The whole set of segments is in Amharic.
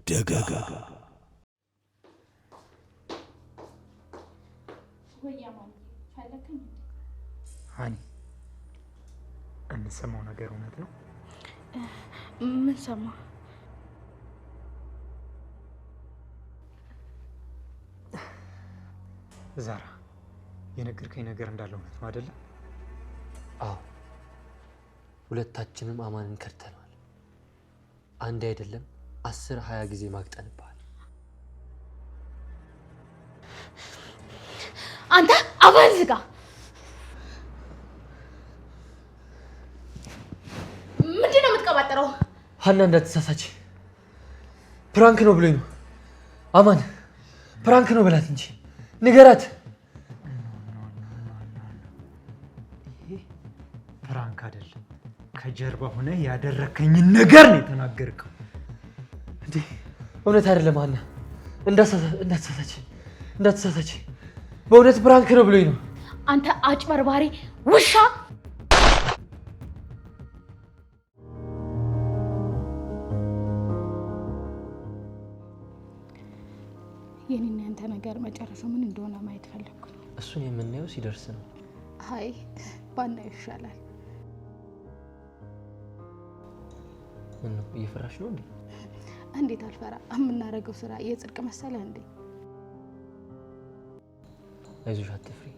ደጋ ሃኒ እንሰማው ነገር እውነት ነው? ምን ሰማ? ዛራ የነገርከኝ ነገር እንዳለ እውነት ነው አይደል? አዎ ሁለታችንም አማንን ከርተናል። አንድ አይደለም 10-20 ጊዜ ማግጠንባል። አንተ አባልጋ ምንድነው የምትቀባጥረው? ሀና እንዳትሳሳች ፕራንክ ነው ብሎኝ ነው። አማን ፕራንክ ነው በላት እንጂ ንገራት። ይሄ ፕራንክ አይደለም። ከጀርባ ሆነ ያደረከኝ ነገር ነው የተናገርከው። እንዴ እውነት አይደለም ሀና፣ እንዳትሳሳች በእውነት ፕራንክ ነው ብሎኝ ነው። አንተ አጭበርባሪ ውሻ! የኔና ያንተ ነገር መጨረሻው ምን እንደሆነ ማየት ፈለኩ። እሱን የምናየው ሲደርስ ነው። አይ ባናየው ይሻላል። ምን ነው እየፈራሽ ነው እንዴ? እንዴት አልፈራ? የምናደርገው ስራ የጽድቅ መሰለ እንዴ? አይዞሽ አትፍሪ።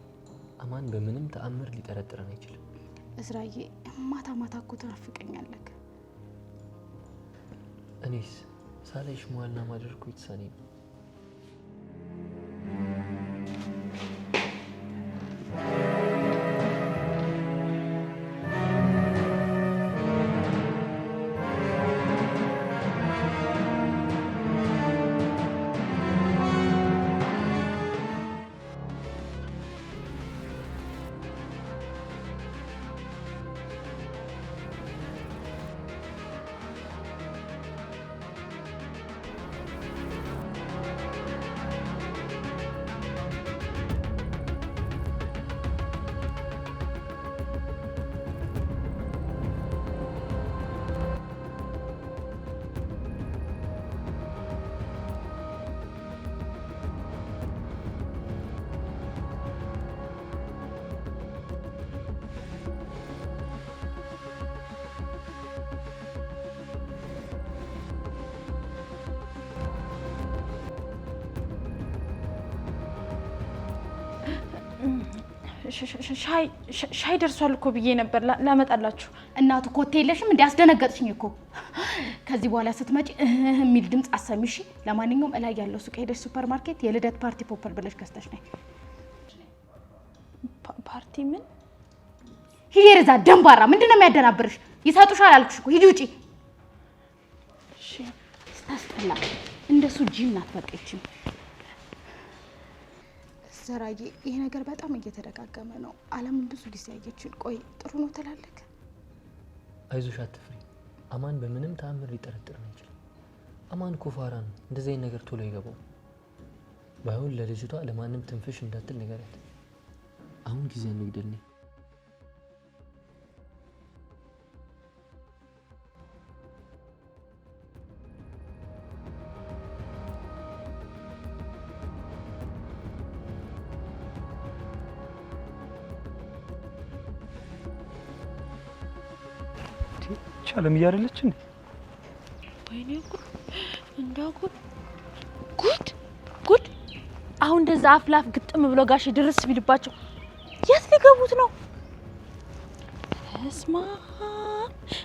አማን በምንም ተአምር ሊጠረጥረን አይችልም። እስራዬ ማታ ማታ እኮ ትናፍቀኛለህ። እኔስ ሳላይሽ መዋልና ማደር እኮ የተሳነኝ ነው። ሻይ ደርሷል እኮ ብዬ ነበር ላመጣላችሁ። እናቱ ኮቴ የለሽም እንዴ? አስደነገጥሽኝ እኮ። ከዚህ በኋላ ስትመጪ የሚል ድምጽ አሰሚሽ። ለማንኛውም እላይ ያለው ሱቅ ሄደሽ ሱፐርማርኬት የልደት ፓርቲ ፖፐር ብለሽ ገዝተሽ ነይ። ፓርቲ ምን? ሂጂ ረዛ ደንባራ። ምንድነው የሚያደናብርሽ? ይሰጡሻል አልኩሽ እኮ። ሂጂ ውጪ። እሺ ስታስጠላ። እንደሱ ጂም ናት በቃ ይቺ። ዘራዬ ይሄ ነገር በጣም እየተደጋገመ ነው። ዓለም ብዙ ጊዜ ያየችን። ቆይ ጥሩ ነው ትላለህ? አይዞሽ አትፍሪ። አማን በምንም ተአምር ሊጠረጥረን አይችልም። አማን እኮ ፋራ ነው። እንደዚህ አይነት ነገር ቶሎ ይገባው። ባይሆን ለልጅቷ ለማንም ትንፍሽ እንዳትል ንገራት። አሁን ጊዜ እንግደልኝ። ቻለም እያደለች እንዴ? ወይኔ ጉድ! አሁን እንደዛ አፍላፍ ግጥም ብሎ ጋሽ ድርስ ቢልባቸው የት ሊገቡት ነው? እስማ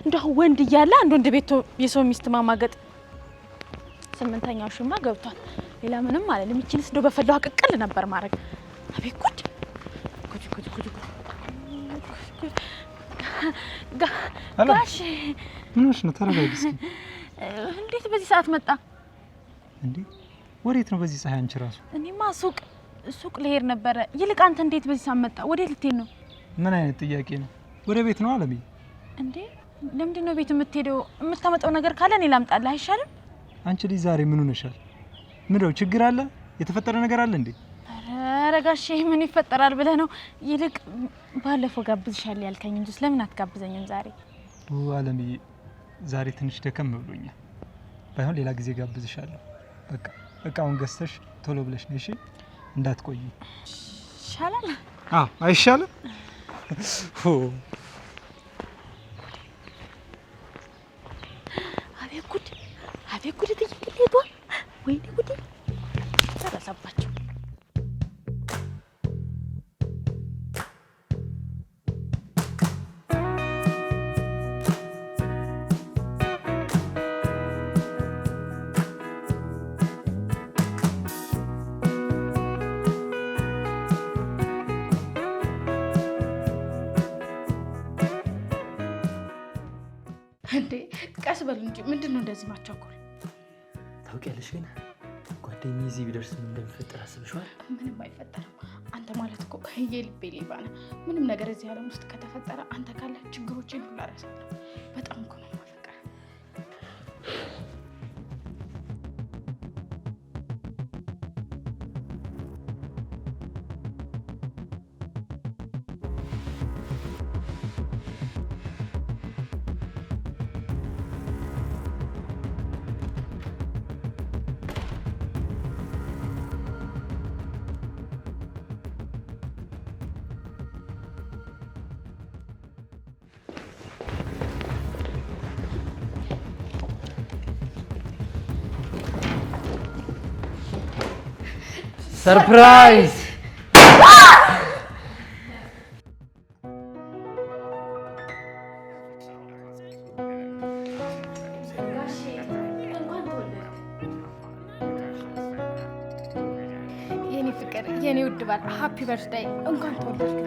እንደው ወንድ እያለ አንድ ወንድ ቤት የሰው ሚስት ማማገጥ። 8ኛው ሽማ ገብቷል። ሌላ ምንም አይደለም። ይችልስ እንደው በፈላው አቀቀል ነበር ማድረግ። አቤት ጉድ! ጋሽ ምንሽ ነው? ተረጋጊ እስኪ። እንዴት በዚህ ሰዓት መጣ እንዴ? ወዴት ነው በዚህ ፀሐይ? አንቺ ራሱ እኔማ ሱቅ ልሄድ ነበረ። ይልቅ አንተ እንዴት በዚህ ሰዓት መጣ? ወዴት ልትሄድ ነው? ምን አይነት ጥያቄ ነው? ወደ ቤት ነው አለብኝ። እንዴ ለምንድን ነው ቤት የምትሄደው? የምታመጣው ነገር ካለ እኔ ላምጣልህ አይሻልም? አንቺ ልጅ ዛሬ ምን ሆነሻል? ምንድነው? ችግር አለ? የተፈጠረ ነገር አለ እንዴ? ኧረ ጋሼ ምን ይፈጠራል ብለህ ነው? ይልቅ ባለፈው ጋብዝሻለሁ ያልከኝ እንጂ ለምን አትጋብዘኝም ዛሬ? አለምዬ ዛሬ ትንሽ ደከም ብሎኛል። ባይሆን ሌላ ጊዜ ጋብዝሻለሁ። በቃ እቃውን ገዝተሽ ቶሎ ብለሽ ነሽ፣ እንዳትቆይ። ይሻላል? አዎ አይሻልም? አቤት ጉድ! አቤት ጉድ! ትይቅሌቷ! ወይኔ ጉድ! ተረሰባቸው። እንዴ ቀስ በል እንጂ ምንድነው እንደዚህ ማቻኮል? ታውቂያለሽ ግን ጓደኛዬ እዚህ ቢደርስ ምን እንደሚፈጠር አስበሽዋል? ምንም አይፈጠርም። አንተ ማለት እኮ የልቤ ሌባ ነህ። ምንም ነገር እዚህ ዓለም ውስጥ ከተፈጠረ አንተ ካለ ችግሮችን ሁሉ አረሳለሁ። በጣም እኮ ነው የማፈቅርህ። ሰርፕራይዝ! የኔ ፍቅር፣ የኔ ውድ ባል፣ ሃፒ በርዝዳይ! እንኳን ተወለድክ።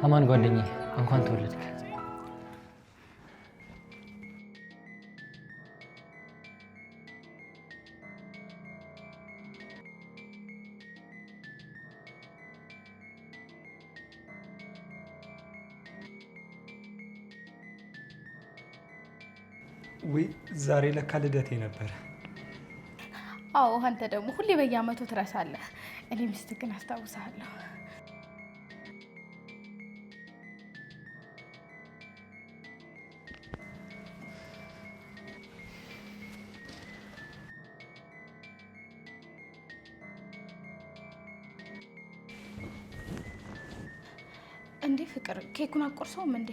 አማን ጓደኛዬ እንኳን ተወለድክ። ወይ ዛሬ ለካ ልደቴ ነበር። አዎ አንተ ደግሞ ሁሌ በየዓመቱ ትረሳለህ። እኔ ሚስትህ ግን አስታውሳለሁ። እንዴ ፍቅር ኬኩን አቆርሰውም እንዴ?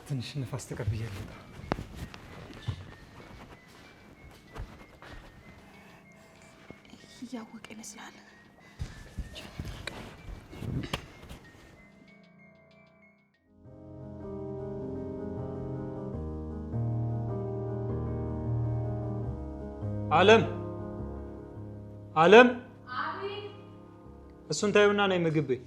ትንሽ ንፋስ ተቀብያለሁ። እያወቀ ይመስላል። አለም አለም፣ እሱን ታዩና ነይ ምግብ ቤት።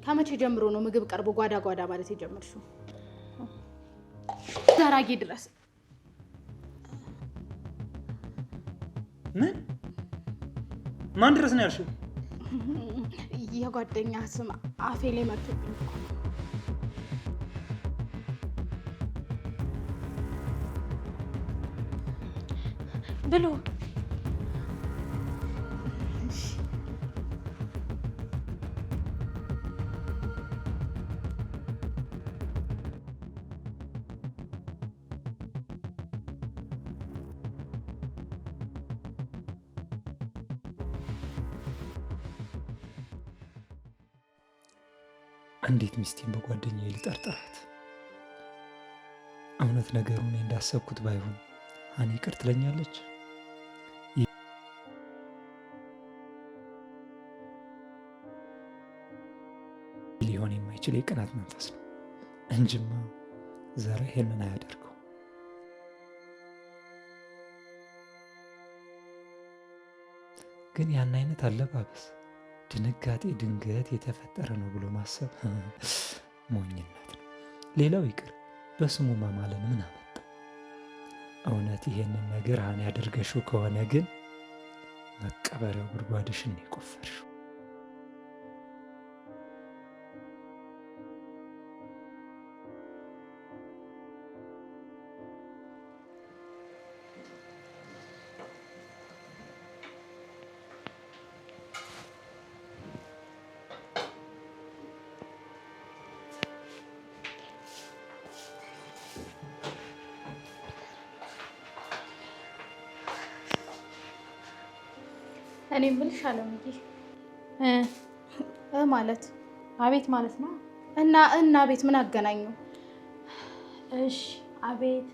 ከመቼ ጀምሮ ነው ምግብ ቀርቦ ጓዳ ጓዳ ማለት የጀመርሽው? ዛራጌ ድረስ ምን? ማን ድረስ ነው ያልሽው? የጓደኛ ስም አፌ ላይ መጥቶብኝ እኮ ብሎ እንዴት ሚስቴን በጓደኛዬ ልጠርጥራት? እውነት ነገሩ እኔ እንዳሰብኩት ባይሆን ሀኒ ይቅር ትለኛለች? ሊሆን የማይችል የቅናት መንፈስ ነው እንጂማ ዘራ ይሄንን አያደርገው። ግን ያን አይነት አለባበስ ድንጋጤ ድንገት የተፈጠረ ነው ብሎ ማሰብ ሞኝነት ነው። ሌላው ይቅር በስሙ ማማለን ምን አመጣ? እውነት ይሄንን ነገር ሀኒ ያደርገሽው ከሆነ ግን መቀበሪያው ጉድጓድሽን የቆፈርሽው። እኔ የምልሽ አለምዬ ማለት አቤት ማለት ነው። እና ቤት ምን አገናኘው? እሺ አቤት።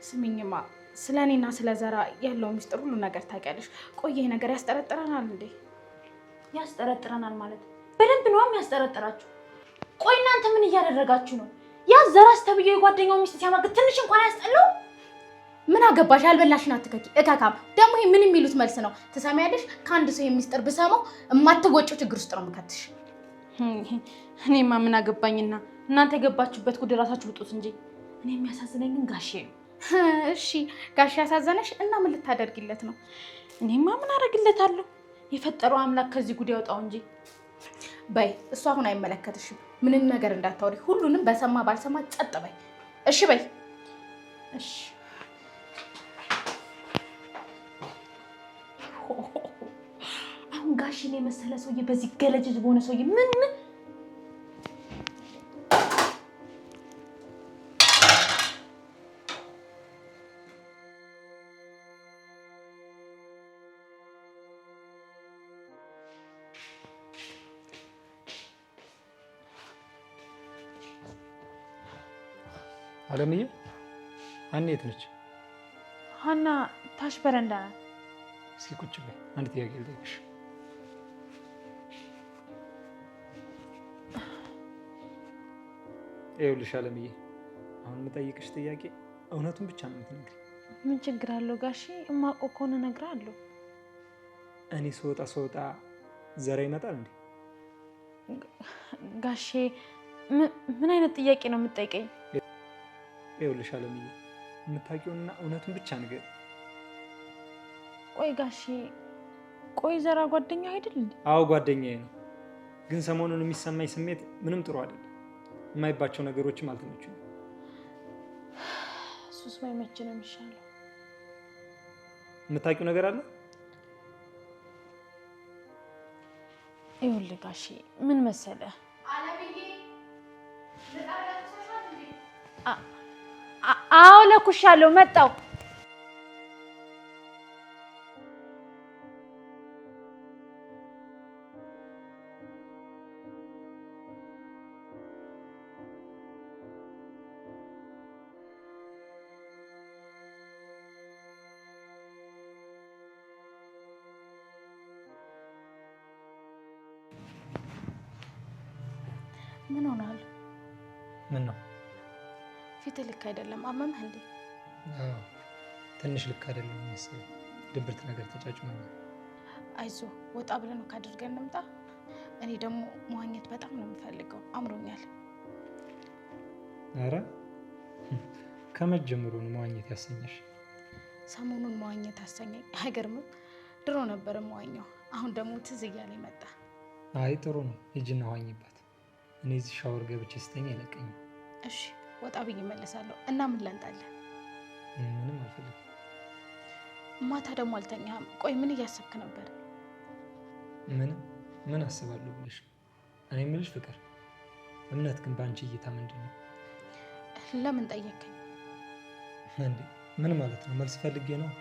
ስሚኝማ ስለ እኔና ስለ ዘራ ያለው ሚስጥር ሁሉ ነገር ታውቂያለሽ። ቆይ ይሄ ነገር ያስጠረጥረናል እንዴ? ያስጠረጥረናል ማለት በደንብ ነው ያስጠረጥራችሁ። ቆይ እናንተ ምን እያደረጋችሁ ነው? ያ ዘራስ ተብዬው የጓደኛው ሚስት ሲያማግጥ ትንሽ እንኳን ያስጠላው? ምን አገባሽ? ያልበላሽን አትከኪ እካካም። ደግሞ ይሄ ምን የሚሉት መልስ ነው? ትሰሚያለሽ? ከአንድ ሰው የሚስጥር ብሰማው የማትወጪው ችግር ውስጥ ነው የምከትሽ። እኔማ ምን አገባኝና እናንተ የገባችሁበት ጉድ ራሳችሁ ልጡት እንጂ። እኔ የሚያሳዝነኝ ግን ጋሼ ነው። እሺ ጋሼ ያሳዘነሽ እና ምን ልታደርጊለት ነው? እኔማ ምን አደርግለታለሁ? የፈጠረው አምላክ ከዚህ ጉድ ያውጣው እንጂ። በይ እሱ አሁን አይመለከትሽም። ምንም ነገር እንዳታወሪ። ሁሉንም በሰማ ባልሰማ ጸጥ በይ። እሺ በይ። እሺ አሁን ጋሽን የመሰለ ሰውዬ በዚህ ገለጅ በሆነ ሰውዬ ምን አለምዬ ሀኒ የት ነች? ሀና ታች በረንዳ ናት። እስኪ ቁጭ በይ፣ አንድ ጥያቄ ልጠይቅሽ። ይኸውልሽ አለምዬ፣ አሁን የምጠይቅሽ ጥያቄ እውነቱን ብቻ ነው የምትነግሪኝ። ምን ችግር አለው ጋሼ? እማውቀው ከሆነ እነግርሃለሁ። እኔ ስወጣ ዘራ ይመጣል እንዴ? ጋሼ ምን አይነት ጥያቄ ነው የምትጠይቀኝ? ይኸውልሽ አለምዬ፣ የምታውቂውንና እውነቱን ብቻ ንገሪኝ። ቆይ ጋሼ፣ ቆይ ዘራ ጓደኛ አይደል እንዴ? አዎ ጓደኛዬ ነው፣ ግን ሰሞኑን የሚሰማኝ ስሜት ምንም ጥሩ አይደለም። የማይባቸው ነገሮችም አልተመቹኝም። እሱስ ባይመች ነው የሚሻለው። የምታውቂው ነገር አለ? ይኸውልህ ጋሼ፣ ምን መሰለህ፣ አዎ ለኩሻለሁ፣ መጣሁ። ምን ሆነሃል? ምን ነው? ፊትህ ልክ አይደለም። አመመህ እንዴ? አዎ ትንሽ ልክ አይደለም መሰለኝ። ድብርት ነገር ተጫጭኖኛል። አይዞህ፣ ወጣ ብለን ካድርገን እንምጣ። እኔ ደግሞ መዋኘት በጣም ነው የምፈልገው፣ አምሮኛል። ኧረ ከመጀመሩ ነው መዋኘት ያሰኘሽ? ሰሞኑን መዋኘት አሰኘኝ። አይገርምም? ድሮ ነበር መዋኘው፣ አሁን ደግሞ ትዝ እያለኝ መጣ። አይ ጥሩ ነው፣ ሂጂና ዋኝበት። እኔ እዚህ ሻወር ገብቼ ስተኛ አይለቀኝም። እሺ ወጣ ብዬ እመለሳለሁ። እና ምን ላንጣለን? ምንም አልፈልግም። ማታ ደግሞ አልተኛም። ቆይ ምን እያሰብክ ነበር? ምን አስባለሁ ብለሽ? እኔ የምልሽ ፍቅር፣ እምነት ግን በአንቺ እይታ ምንድን ነው? ለምን ጠየከኝ? እንዴ ምን ማለት ነው? መልስ ፈልጌ ነው።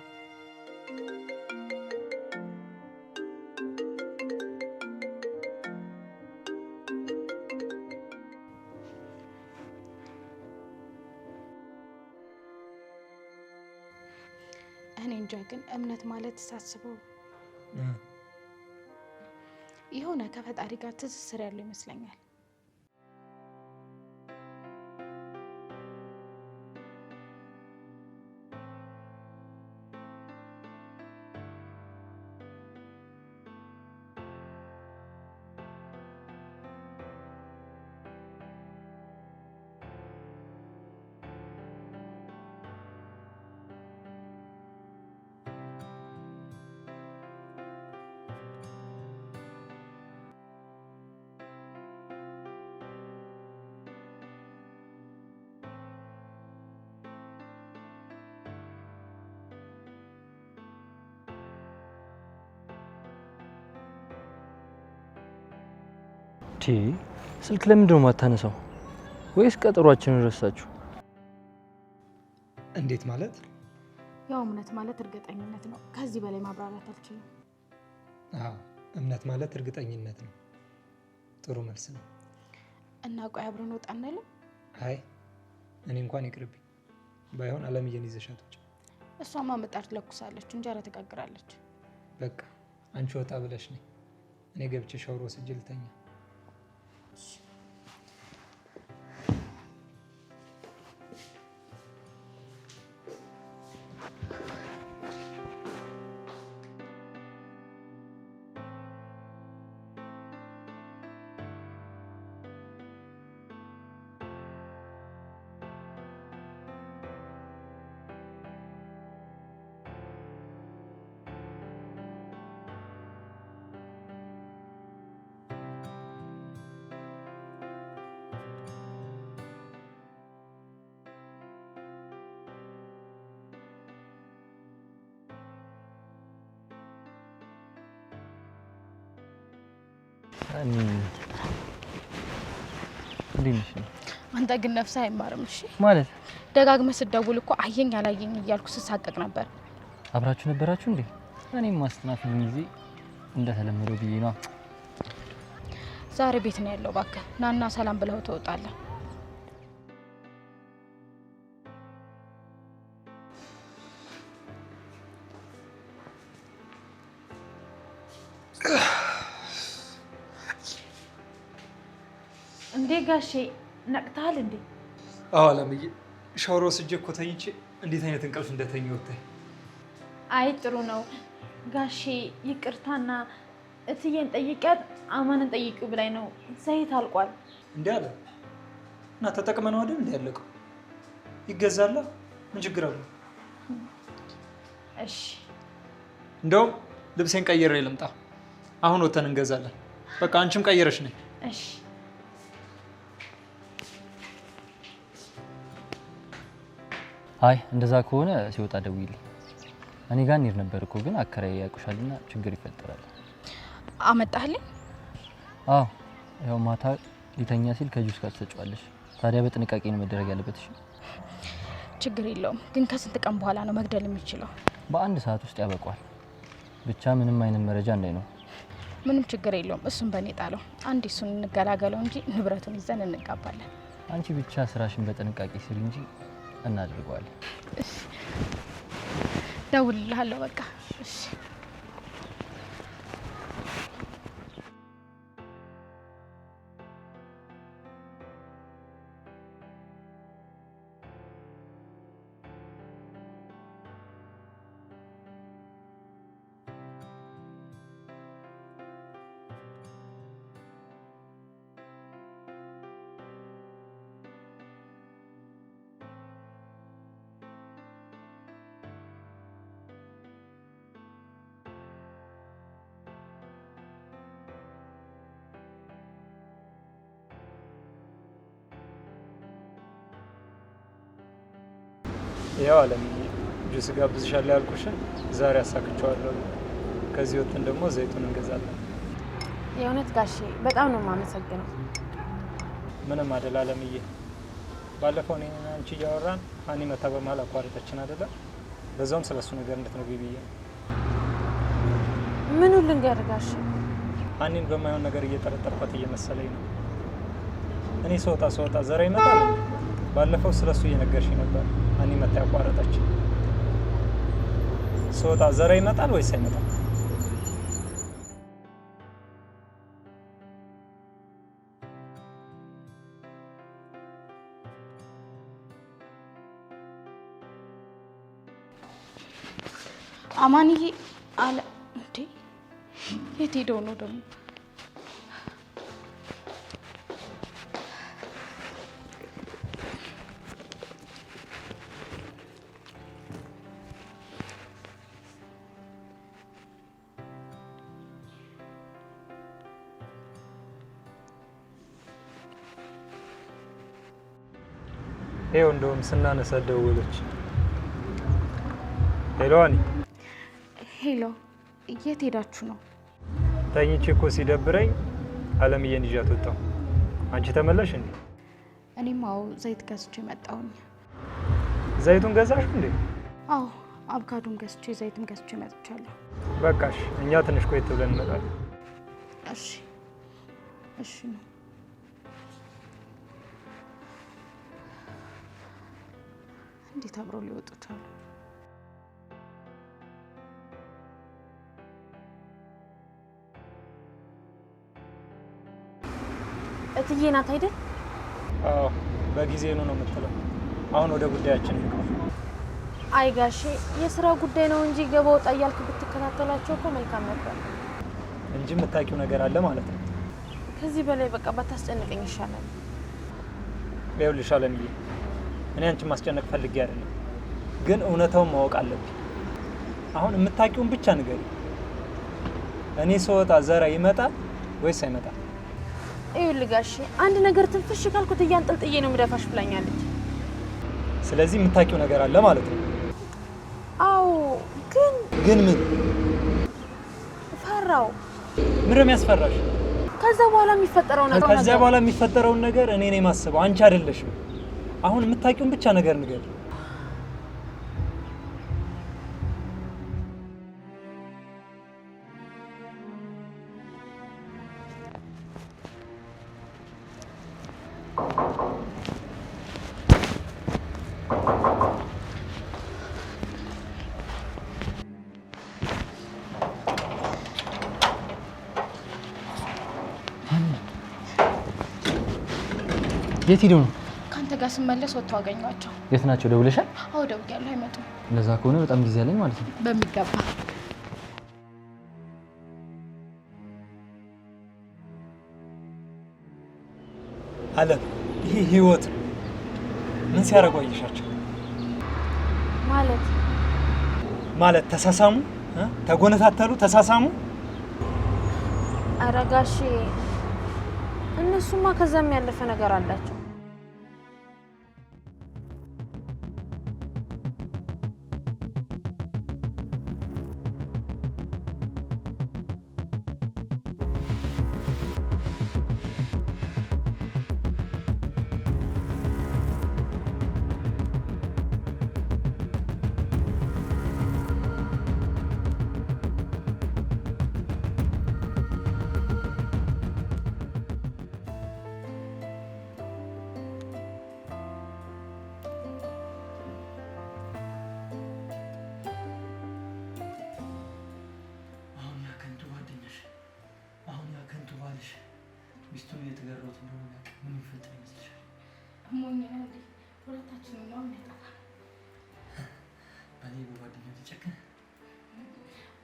እንጃ ግን እምነት ማለት ሳስበው የሆነ ከፈጣሪ ጋር ትስስር ያለው ይመስለኛል። ስልክ ለምንድን ነው የማታነሳው? ወይስ ቀጠሯችንን ረሳችሁ? እንዴት ማለት? ያው እምነት ማለት እርግጠኝነት ነው። ከዚህ በላይ ማብራራት አልችልም። አዎ እምነት ማለት እርግጠኝነት ነው። ጥሩ መልስ ነው። እና ቆይ አብረን ወጣ እንልም? አይ እኔ እንኳን ይቅርብኝ። ባይሆን አለምዬን ይዘሻት ውጭ። እሷማ ምጣድ ትለኩሳለች፣ እንጀራ ትጋግራለች። በቃ አንቺ ወጣ ብለሽ ነኝ። እኔ ገብቼ ሻወር ወስጄ ልተኛ። አንተ ግን ነፍስህ አይማርም። እሺ ማለት ደጋግመህ ስትደውል እኮ አየኝ አላየኝ እያልኩ ስሳቀቅ ነበር። አብራችሁ ነበራችሁ እንዴ? እኔም ማስተናፈል ጊዜ እንደተለመደው ብዬ ነው። ዛሬ ቤት ነው ያለው። እባክህ ናና ሰላም ብለው ትወጣለህ። እንዴ ጋሼ ነቅተሃል እንዴ? አዎ አለምዬ፣ ሻወር ወስጄ እኮ ተኝቼ እንዴት አይነት እንቅልፍ እንደተኛሁ ወጣኝ። አይ ጥሩ ነው ጋሼ። ይቅርታና እትዬን ጠይቂያት አማንን ጠይቂው ብላኝ ነው። ዘይት አልቋል። እንዴ አለ እና ተጠቅመነው አይደል እንዴ ያለቀው? ይገዛላ፣ ምን ችግር አለው? እሺ እንደውም ልብሴን ቀይሬ ልምጣ። አሁን ወተን እንገዛለን። በቃ አንቺም ቀይረሽ ነኝ። እሺ አይ እንደዛ ከሆነ ሲወጣ ደውይልኝ። እኔ ጋር እንሂድ ነበር እኮ ግን አከራይ ያውቁሻልና ችግር ይፈጠራል። አመጣህልኝ? አዎ ያው ማታ ሊተኛ ሲል ከጁስ ጋር ትሰጪዋለሽ። ታዲያ በጥንቃቄ ነው መደረግ ያለበት። እሺ ችግር የለውም ግን ከስንት ቀን በኋላ ነው መግደል የሚችለው? በአንድ ሰዓት ውስጥ ያበቋል። ብቻ ምንም አይነት መረጃ እንዳይኖር። ምንም ችግር የለውም። እሱን በእኔ ጣለው። አንዴ እሱን እንገላገለው እንጂ ንብረቱን ይዘን እንጋባለን። አንቺ ብቻ ስራሽን በጥንቃቄ ስሪ እንጂ እናደርገዋለን። ደውልልሃለሁ በቃ። እሺ ያው አለምዬ ጁስ ጋብዝሻለሁ ያልኩሽን ዛሬ አሳክቼዋለሁ። ከዚህ ወጥተን ደግሞ ዘይቱን እንገዛለን። የእውነት ጋሼ በጣም ነው የማመሰግነው። ምንም አይደል አለምዬ። ባለፈው እኔና አንቺ እያወራን ሀኒ መታ በመሀል አቋረጠችን አይደለ? በዛውም ስለሱ ነገር እንድትነግሪኝ ብዬ ነው። ምኑን ልንገር ጋሼ? ሀኒን በማይሆን ነገር እየጠረጠርኳት እየመሰለኝ ነው። እኔ ስወጣ ዘራ ይመጣል። ባለፈው ስለሱ እየነገርሽኝ ነበር። ሀኒ መታ ያቋረጠች። ስወጣ ዘራ ይመጣል ወይስ አይመጣም? አማንዬ አለ እንዴ? የት ሄደው ነው ደግሞ? ይኸው እንደውም ስናነሳ ደወለች። ሄሎ አኒ። ሄሎ፣ የት ሄዳችሁ ነው? ተኝቼ እኮ ሲደብረኝ አለምዬን ይዣት ወጣሁ። አንቺ ተመለሽ እንዴ? እኔም አዎ ዘይት ገዝቼ መጣሁኝ። ዘይቱን ገዛሽ እንዴ? አዎ አቮካዶም ገዝቼ ዘይትም ገዝቼ መጥቻለሁ። በቃሽ፣ እኛ ትንሽ ቆይት ብለን እንመጣለን። እሺ እሺ ነው። እንዴት አብረው ሊወጡ ቻሉ? እትዬ ናት አይደል? አዎ በጊዜ ነው የምትለው። አሁን ወደ ጉዳያችን እንግባ። አይ ጋሼ የስራ ጉዳይ ነው እንጂ ገባ ወጣ እያልክ ብትከታተላቸው እኮ መልካም ነበር እንጂ የምታውቂው ነገር አለ ማለት ነው። ከዚህ በላይ በቃ ባታስጨንቀኝ ይሻላል። ይኸውልሽ አለምዬ፣ እኔ አንቺን ማስጨነቅ ፈልጌ አይደለም፣ ግን እውነታውን ማወቅ አለብኝ። አሁን የምታውቂውን ብቻ ንገሪ። እኔ ስወጣ ዘራ ይመጣል ወይስ አይመጣም? ይኸውልህ ጋሼ አንድ ነገር ትንፍሽ ካልኩት እያንጠልጥዬ ነው የምደፋሽ ብላኛለች። ስለዚህ የምታውቂው ነገር አለ ማለት ነው። አዎ ግን ምን ፈራው። ምን ነው የሚያስፈራሽ? ከዛ በኋላ የሚፈጠረውን ነገር እኔ ነኝ የማስበው፣ አንቺ አይደለሽም። አሁን የምታውቂውን ብቻ ነገር ንገሪ። የት ሄደው ነው? ካንተ ጋር ስመለስ ወጥተው አገኘኋቸው። የት ናቸው? ደውለሻል? አዎ ደውያለሁ፣ አይመጡም። እንደዛ ከሆነ በጣም ጊዜ አለኝ ማለት ነው። በሚገባ አለም፣ ይሄ ህይወት ነው። ምን ሲያደርጉ አየሻቸው? ማለት ተሳሳሙ፣ ተጎነታተሉ፣ ተሳሳሙ። ኧረ ጋሼ እነሱማ ከዛም ያለፈ ነገር አላቸው። ሚስቱን እየተገረሩት እንደሆነ ምን ይፈጠር ይመስልሻል? ሞኝ ነው እንዴ? ሁለታችንም ነው የሚያጠፋ። በኔ በጓደኛው ተጨከነ።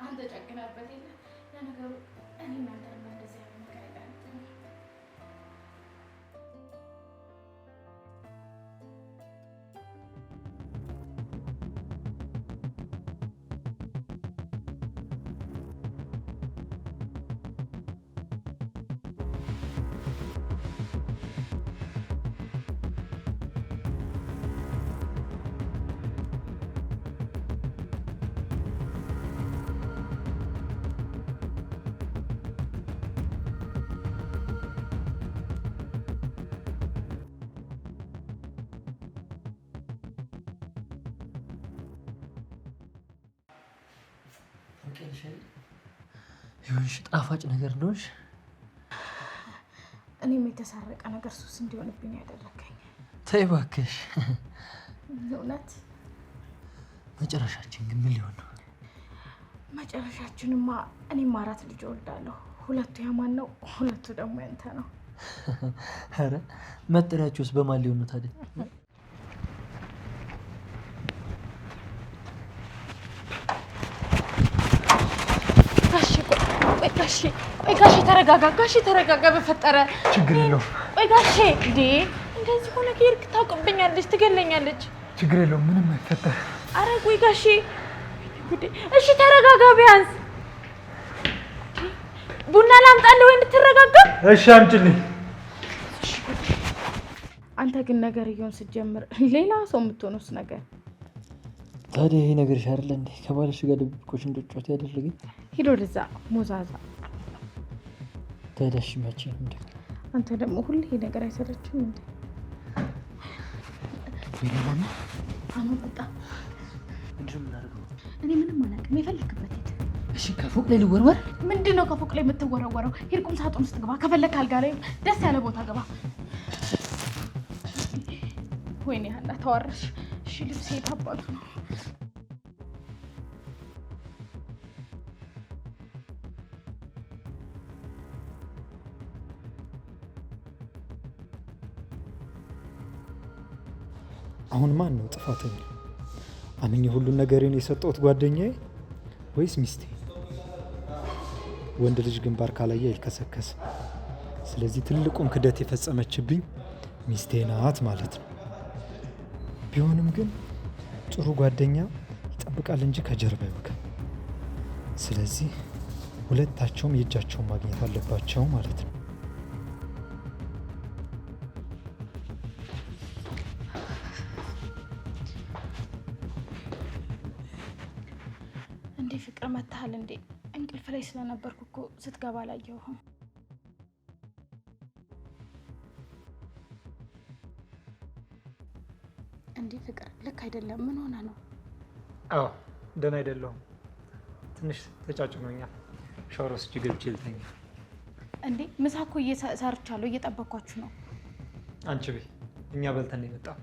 አንተ ጨክነህበት የለ። ለነገሩ እኔ እናንተ እንደዚህ ያለ ነገር አይደለም። ይሁንሽ ጣፋጭ ነገር እንደሆንሽ እኔም የተሰረቀ ነገር ሱስ እንዲሆንብኝ ያደረገኝ። ተይ እባክሽ። እውነት መጨረሻችን ግን ምን ሊሆን ነው? መጨረሻችንማ እኔም 4 ልጅ እወልዳለሁ። 2 ያማን ነው፣ 2 ደግሞ ያንተ ነው። ኧረ መጠሪያቸውስ በማን ሊሆን ነው ታዲያ? ጋሼ ተረጋጋ። ጋሼ ተረጋጋ በፈጠረ። ችግር የለውም። ቆይ ጋሼ እንዴ እንደዚህ ሆነ ከሄድክ ታውቅብኛለች፣ ትገለኛለች። ችግር የለውም፣ ምንም አይፈጠር። አረ ቆይ ጋሼ እሺ ተረጋጋ ቢያንስ። ቡና ላምጣልህ ወይ እንድትረጋጋ? እሺ አምጪልኝ። አንተ ግን ነገርየውን ስትጀምር ሌላ ሰው የምትሆነውስ ነገር። ታዲያ ይሄ ነገርሽ አይደለ እንዴ ከባልሽ ጋር ድብቆሽ እንድትጫወት ያደረገኝ? ሂድ ወደዛ ሞዛዛ። ታዲያ እሺ መቼ ነው እንዴ? አንተ ደግሞ ሁሌ ይሄ ነገር አይሰለችም እንዴ? ይሄማ አሁን ወጣ። እኔ ምንም አላውቅም። የፈለክበት ሂድ። እሺ ከፎቅ ላይ ልወርወር? ምንድነው ከፎቅ ላይ የምትወረወረው? ሂድ ቁም ሳጥን ውስጥ ግባ። ከፈለክ አልጋ ላይ ደስ ያለ ቦታ ግባ። ወይኔ ሀና ተዋረሽ። እሺ ልብሴ የት አባቱ ነው? አሁን ማን ነው ጥፋተኛ? አምኜ ሁሉን ነገሬን የሰጠሁት ጓደኛዬ ወይስ ሚስቴ? ወንድ ልጅ ግንባር ካላየ አይከሰከስም። ስለዚህ ትልቁን ክደት የፈጸመችብኝ ሚስቴ ናት ማለት ነው። ቢሆንም ግን ጥሩ ጓደኛ ይጠብቃል እንጂ ከጀርባ አይወጋም። ስለዚህ ሁለታቸውም የእጃቸውን ማግኘት አለባቸው ማለት ነው። እንዴ ፍቅር መታሃል እንዴ? እንቅልፍ ላይ ስለነበርኩ እኮ ስትገባ አላየሁህም። እንዴ ፍቅር ልክ አይደለም። ምን ሆነ ነው? አዎ ደህና አይደለሁም። ትንሽ ተጫጭኖኛል። ሻወር ወስጄ ገብቼ ልተኛ። እንዴ ምሳ እኮ ሰርቻለሁ፣ እየጠበኳችሁ ነው። አንቺ ቤት እኛ በልተን ነው የመጣው።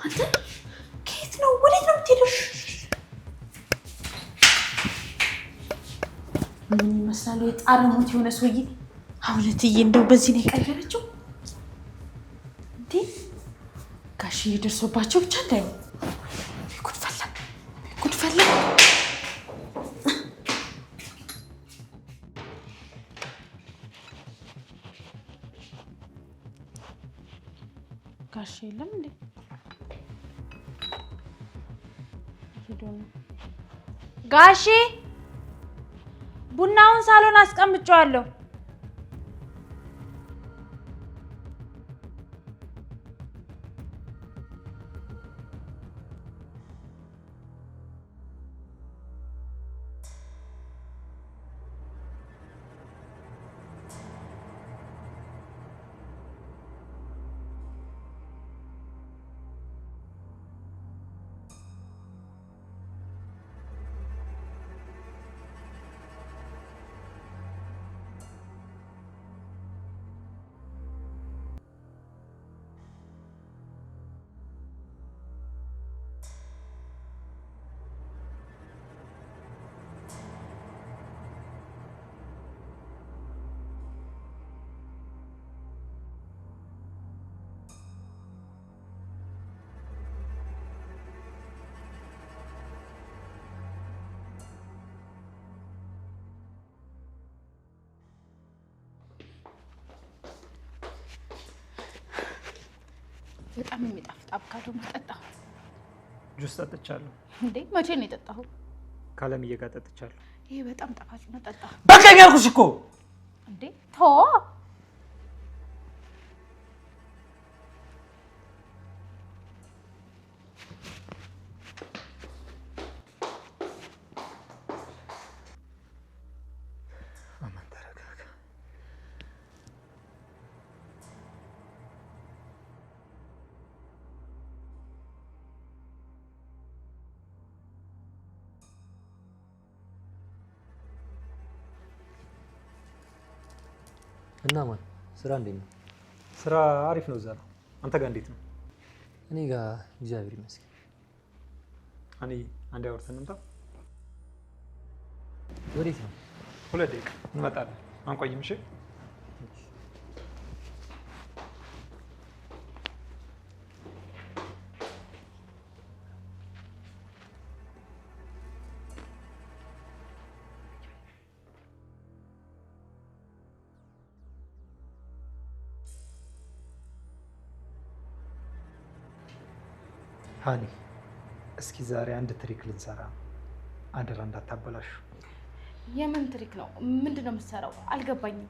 አንተ ከየት ነው? ወዴት ነው የምትሄደው? ምን ይመስላል? የጣረ ሞት የሆነ ሰውዬ። አሁን እትዬ እንደው በዚህ ነው የቀየረችው እንዴ? ጋሽዬ ደርሶባቸው ብቻ እንዳይሆን። ጉድ ፈላ። ጋሽ የለም እንዴ? ጋሺ ቡናውን ሳሎን አስቀምጫለሁ። በጣም የሚጣፍጥ አቮካዶ ጠጣሁ። ጁስ ጠጥቻለሁ። እንዴ መቼ ነው የጠጣኸው? ካለምዬ ጋር ጠጥቻለሁ። ይሄ በጣም ጣፋጭ ነው፣ ጠጣ። በቃኝ አልኩሽ እኮ። እንዴ ተው። አማን ተረጋጋ። እና ማን ስራ እንዴት ነው? ስራ አሪፍ ነው ዘራ። አንተ ጋር እንዴት ነው? እኔ ጋር እግዚአብሔር ይመስገን። አንዴ አውርተን እንምጣ። ወዴት ነው? 2 ደቂቃ እንመጣለን። አንቆይም። እሺ ሃኒ፣ እስኪ ዛሬ አንድ ትሪክ ልንሰራ፣ አደራ እንዳታበላሹ። የምን ትሪክ ነው? ምንድን ነው የምትሰራው? አልገባኝም።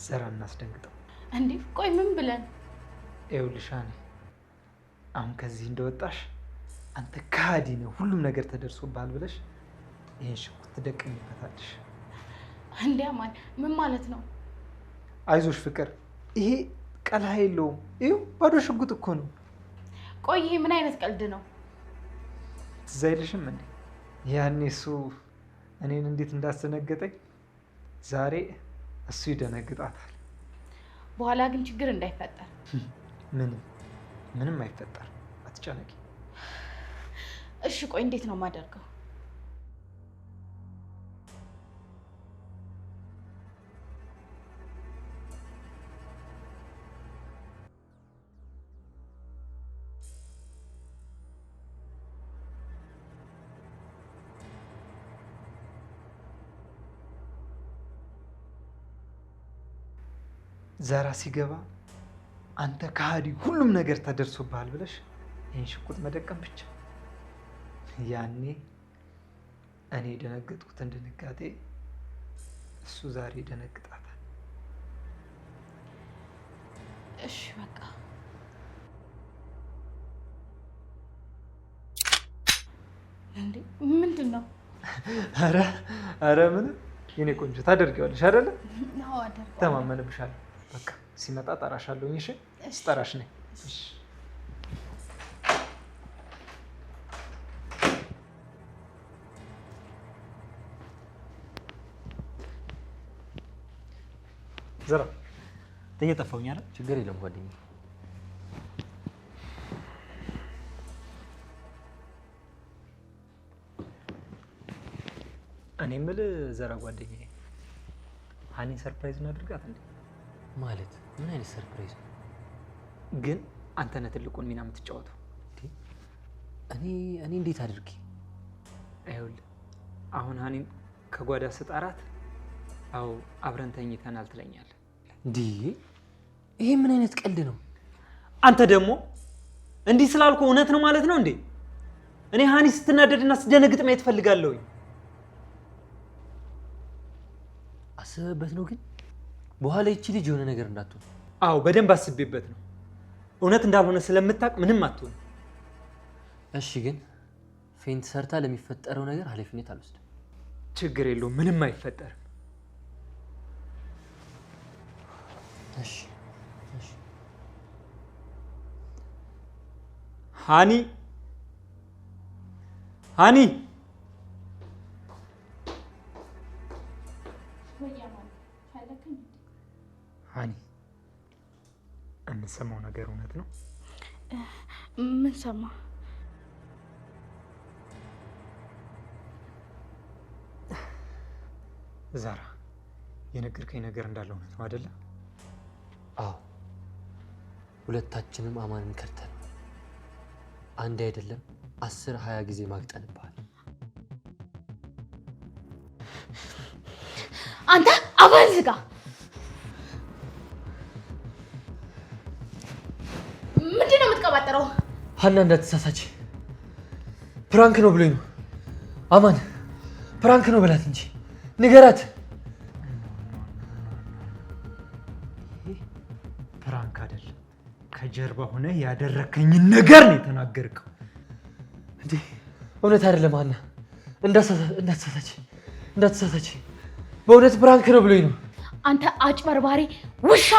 ዘራ እናስደንግጠው። እንዴ ቆይ ምን ብለን? ይኸውልሽ ሃኒ፣ አሁን ከዚህ እንደወጣሽ አንተ ከሃዲ ነው ሁሉም ነገር ተደርሶብሃል ብለሽ ይሄን ሽጉጥ ትደቅኝበታለሽ። እንዴ አማን ምን ማለት ነው? አይዞሽ ፍቅር፣ ይሄ ቀልሃ የለውም። ይኸው ባዶ ሽጉጥ እኮ ነው። ቆይ ይሄ ምን አይነት ቀልድ ነው? ትዝ አይልሽም እንዴ ያኔ እሱ እኔን እንዴት እንዳስደነገጠኝ? ዛሬ እሱ ይደነግጣታል። በኋላ ግን ችግር እንዳይፈጠር። ምንም አይፈጠር፣ አትጨነቂ። እሺ ቆይ እንዴት ነው የማደርገው? ዘራ ሲገባ አንተ ከሃዲ ሁሉም ነገር ተደርሶብሃል ብለሽ ይህን ሽጉጥ መደቀም ብቻ። ያኔ እኔ የደነገጥኩትን ድንጋጤ እሱ ዛሬ ይደነግጣታል። እሺ በቃ እንዴ ምንድን ነው? ኧረ ምንም የኔ ቆንጆ ታደርጊዋለሽ አይደለ? ነው አደርጋለሁ። ተማመንብሻለሁ። በቃ ሲመጣ ጠራሻለሁ። እሺ ስጠራሽ ነኝ። እሺ ዘራ እየጠፋሁኝ አይደል? ችግር የለም ጓደኛዬ። እኔ የምልህ ዘራ ጓደኛዬ፣ ሃኒን ሰርፕራይዝ እናድርጋት እንዴ? ማለት ምን አይነት ሰርፕራይዝ ነው? ግን አንተ ነህ ትልቁን ሚና የምትጫወተው። እኔ እንዴት አድርጌ? ይኸውልህ አሁን ሃኒን ከጓዳ ስጠራት አዎ አብረን ተኝተናል ትለኛለህ። እንዴ ይሄ ምን አይነት ቀልድ ነው? አንተ ደግሞ እንዲህ ስላልኩ እውነት ነው ማለት ነው እንዴ? እኔ ሃኒ ስትናደድና ስትደነግጥ ማየት ፈልጋለሁኝ። አስበበት ነው ግን በኋላ ይቺ ልጅ የሆነ ነገር እንዳትሆን። አዎ በደንብ አስቤበት ነው። እውነት እንዳልሆነ ስለምታውቅ ምንም አትሆን። እሺ ግን ፌንት ሰርታ ለሚፈጠረው ነገር ኃላፊነት አልወስድም። ችግር የለውም፣ ምንም አይፈጠርም። እሺ እሺ። ሃኒ ሃኒ የምንሰማው ነገር እውነት ነው? ምን ሰማ? ዛራ የነገርከኝ ነገር እንዳለ እውነት ነው አይደለ? አዎ ሁለታችንም አማንን ከድተን አንድ አይደለም 10-20 ጊዜ ማግጠንብሃል። አንተ አባል ዝጋ። የምትቀባጥረው? ሀና እንዳትሳሳች፣ ፕራንክ ነው ብሎኝ ነው። አማን ፕራንክ ነው በላት እንጂ ንገራት። ፕራንክ አይደለም፣ ከጀርባ ሆነ ያደረከኝን ነገር ነው የተናገርከው። እንዴ እውነት አይደለም ሀና፣ እንዳትሳሳች፣ በእውነት ፕራንክ ነው ብሎኝ ነው። አንተ አጭበርባሪ ውሻ!